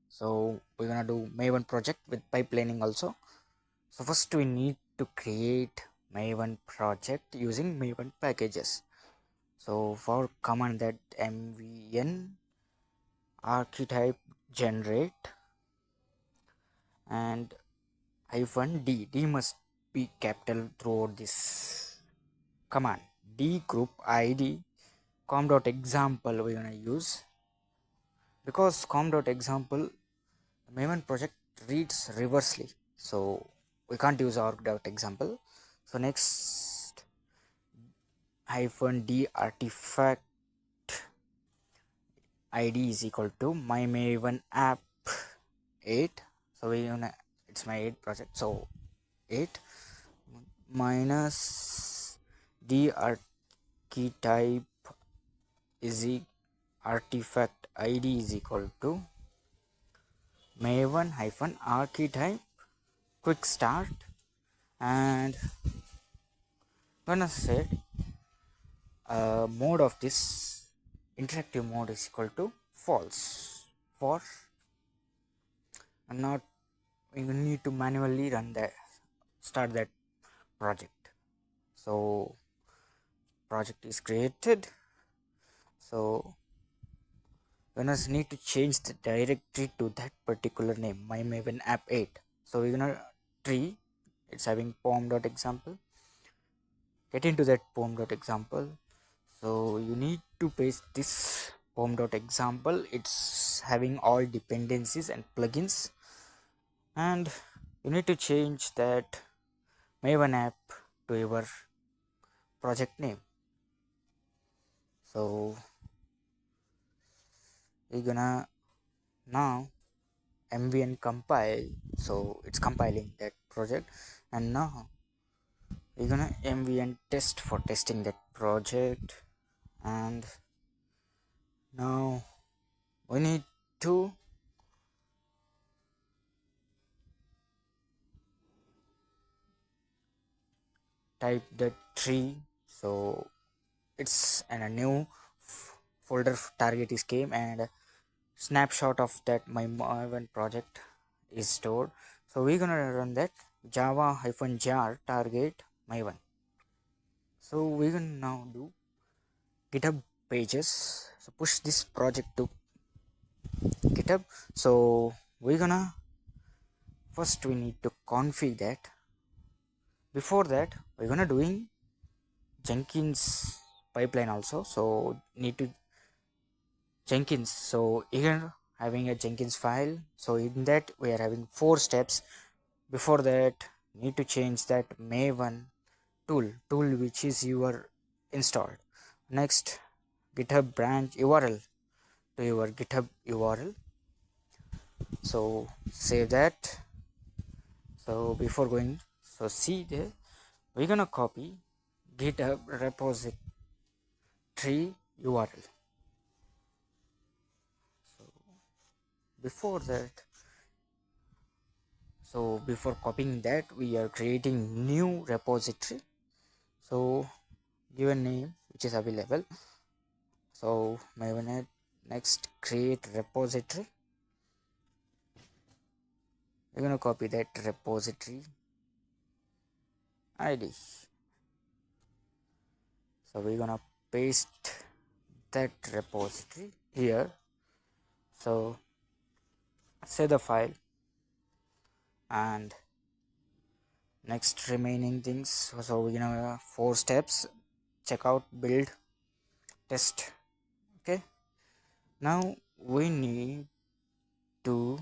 So we're gonna do Maven project with pipelining also. So first we need to create Maven project using Maven packages. So for command that mvn archetype generate and -d must be capital throughout this command. D group id com.example we're gonna use, because com.example Maven project reads reversely, so we can't use org.example. So next -d artifact id is equal to my Maven app 8. So we gonna, it's my 8 project, so 8 minus d archetype is artifact id is equal to Maven hyphen archetype quick start, and gonna set mode of this interactive mode is equal to false. For not, you need to manually run that, start that project. So project is created, so gonna need to change the directory to that particular name, my Maven app 8. So we're gonna tree, it's having pom.example, get into that pom.example. So you need to paste this pom.example, it's having all dependencies and plugins, and you need to change that Maven app to your project name. So we're gonna now mvn compile, so it's compiling that project, and now we're gonna mvn test for testing that project. And now we need to type the tree, so it's in a new folder target is came, and a snapshot of that my Maven project is stored. So we're gonna run that java-jar target Maven. So we can now do GitHub pages. So push this project to GitHub. So we're gonna first we need to configure that. Before that, we're gonna doing Jenkins pipeline also. So need to Jenkins. So here having a Jenkins file. So in that we are having 4 steps. Before that, need to change that Maven tool which is your installed. Next, GitHub branch URL to your GitHub URL. So save that. So before going, so see there, we're gonna copy GitHub repository URL. So before that, so before copying that, we are creating new repository. So give a name which is available. So Maven, next create repository. We're gonna copy that repository ID. So we're gonna paste that repository here. So save the file, and next remaining things. So we're gonna 4 steps: check out, build, test. Okay, now we need to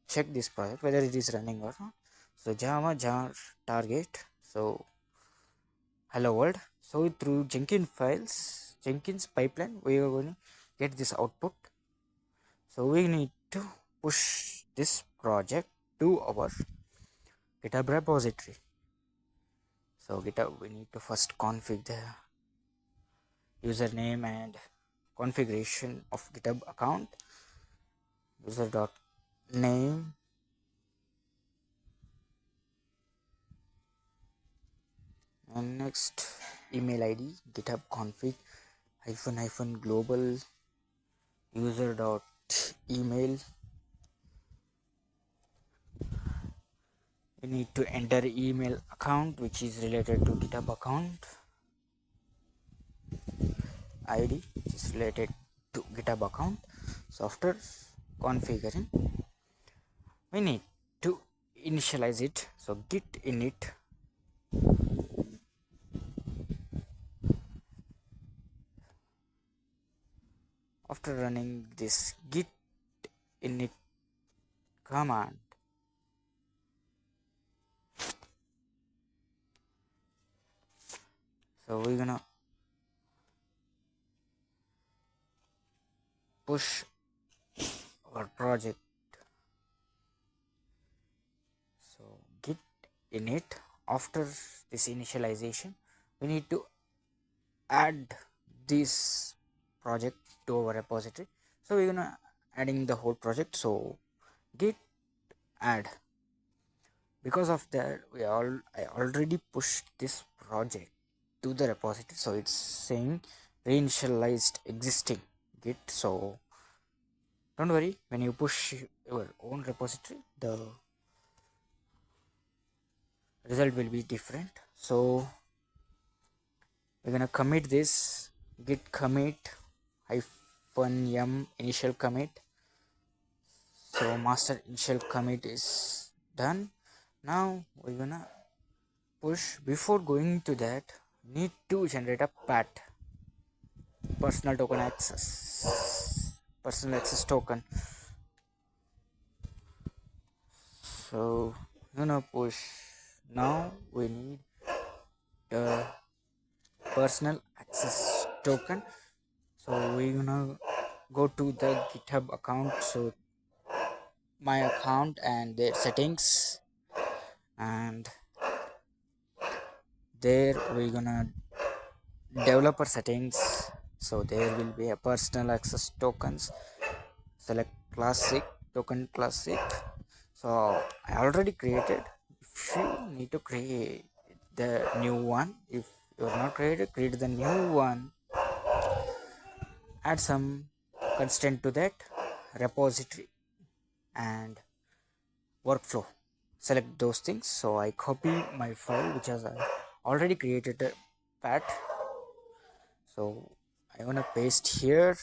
check this project whether it is running or not. So java jar target, so hello world. So through Jenkins files, Jenkins pipeline, we are going to get this output. So we need to push this project to our GitHub repository. So GitHub, we need to first configure the username and configuration of GitHub account. User.name, and next email ID, GitHub config -- global user.email, we need to enter email account which is related to GitHub account ID which is related to GitHub account. So after configuring, we need to initialize it. So git init after running this git init command, so we're gonna push our project. So git init, after this initialization, we need to add this project to our repository. So we're gonna adding the whole project. So git add, because of that I already pushed this project to the repository, so it's saying reinitialized existing git. So don't worry, when you push your own repository, the result will be different. So we're gonna commit this git commit -m initial commit. So master initial commit is done. Now we're gonna push. Before going to that, need to generate a pat, personal access token. So gonna push. Now we need the personal access token. So we're gonna go to the GitHub account, so my account and their settings, and there we're gonna developer settings. So there will be a personal access tokens, select classic token classic. So I already created. If you need to create the new one, if you're not created, create the new one, add some constraint to that repository and workflow, select those things. So I copy my file which has already created a pat. So I want to paste here,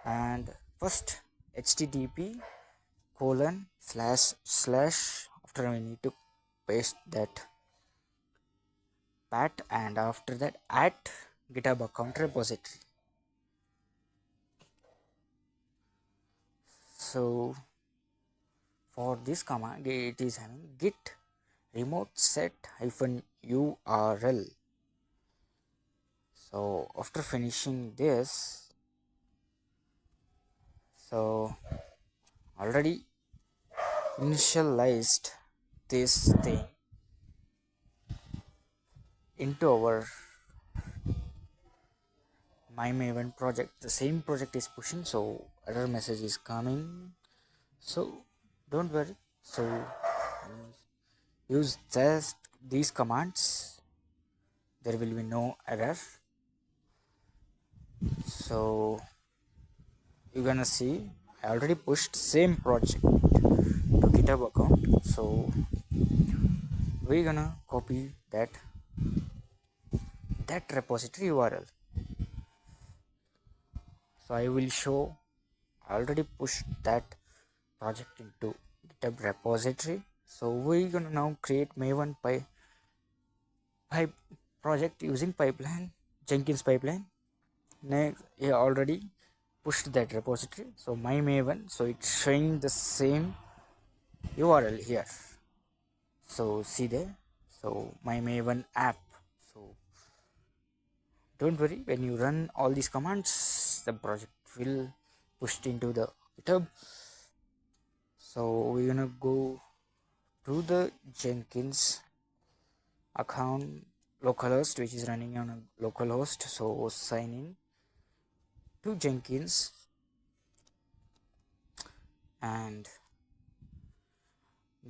and first http:// after I need to paste that pat, and after that at GitHub account repository. So for this command, it is having git remote set -url. So after finishing this, so already initialized this thing into our my Maven project. The same project is pushing, so error message is coming. So don't worry. So use just these commands, there will be no error. So you're gonna see I already pushed same project to GitHub account. So we're gonna copy that repository URL. So I will show I already pushed that project into GitHub repository. So we're gonna now create Maven pipe project using pipeline, Jenkins pipeline. Next, I already pushed that repository. So my Maven, so it's showing the same URL here. So see there. So my Maven app. So don't worry, when you run all these commands, the project will pushed into the GitHub. So we're gonna go to the Jenkins account localhost, which is running on a localhost. So sign in to Jenkins and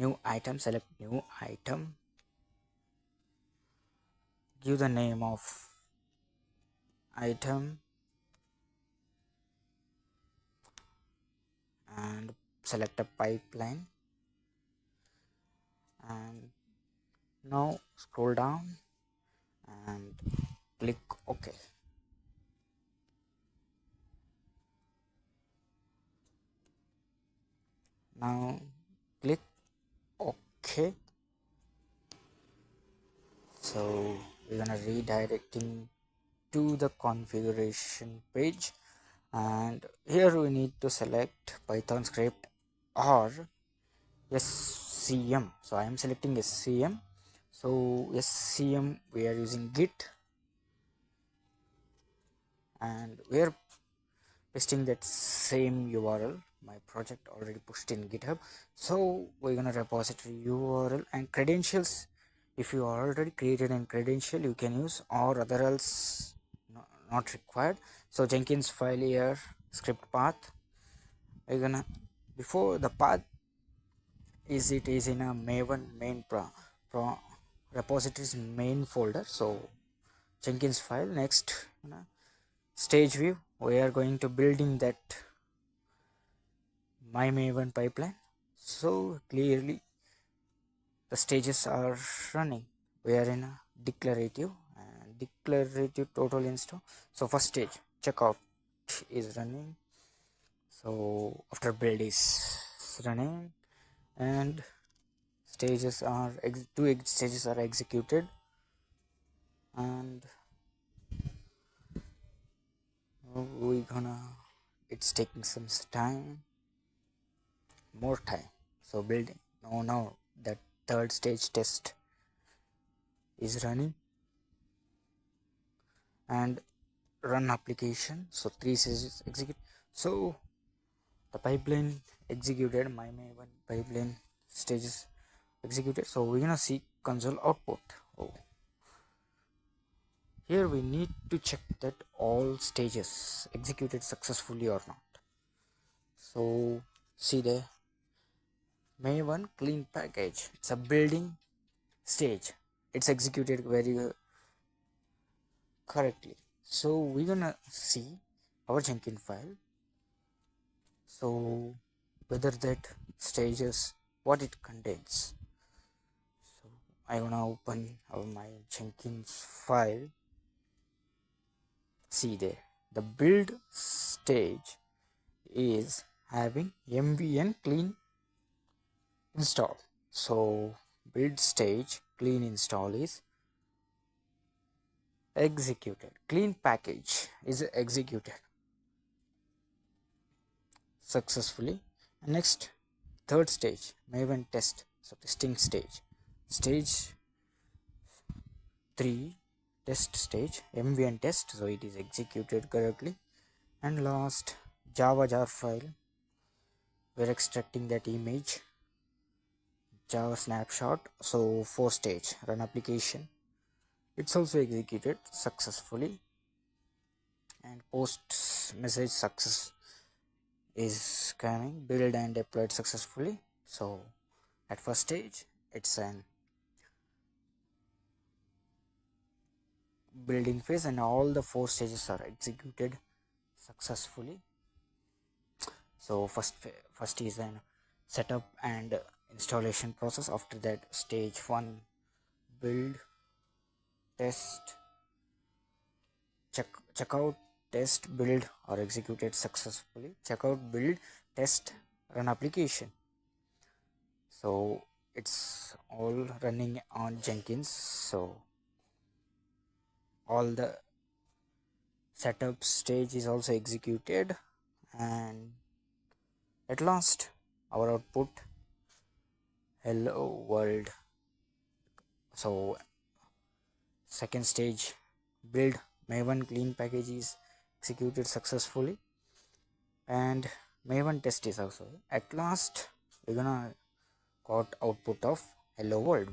new item, select new item, give the name of item and select a pipeline. And now scroll down and click OK. Now click OK. So we're gonna redirecting to the configuration page, and here we need to select Python script or SCM. So I am selecting SCM. So SCM, we are using Git, and we are pasting that same URL. My project already pushed in GitHub. So we're gonna repository URL and credentials. If you are already created in credential, you can use, or other else not required. So Jenkins file here, script path. We're gonna, before the path is, it is in a Maven main pro repositories main folder. So Jenkins file. Next, stage view, we are going to building that my Maven pipeline. So clearly the stages are running. We are in a declarative and declarative total install. So first stage checkout is running. So after build is running, and stages are two stages are executed, and we gonna, it's taking some time, more time. So building, now that third stage test is running, and run application. So three stages execute. So the pipeline executed, my Maven pipeline stages executed. So we're gonna see console output. Oh, here we need to check that all stages executed successfully or not. So see the Maven clean package, it's a building stage, it's executed very correctly. So we're gonna see our Jenkins file. So whether that stages, what it contains. So I wanna open my Jenkins file. See there, the build stage is having mvn clean install. So build stage clean install is executed, clean package is executed successfully. Next, third stage Maven test. So testing stage, stage 3 test stage mvn test, so it is executed correctly. And last, java jar file, we're extracting that image, java snapshot. So 4 stage run application, it's also executed successfully, and post message success is coming, build and deployed successfully. So at first stage it's an building phase, and all the 4 stages are executed successfully. So first is an setup and installation process. After that, stage 1 build, test, checkout, test, build are executed successfully. Checkout, build, test, run application. So it's all running on Jenkins. So all the setup stage is also executed, and at last our output, hello world. So second stage build Maven clean package is executed successfully, and Maven test is also. At last we're gonna got output of hello world.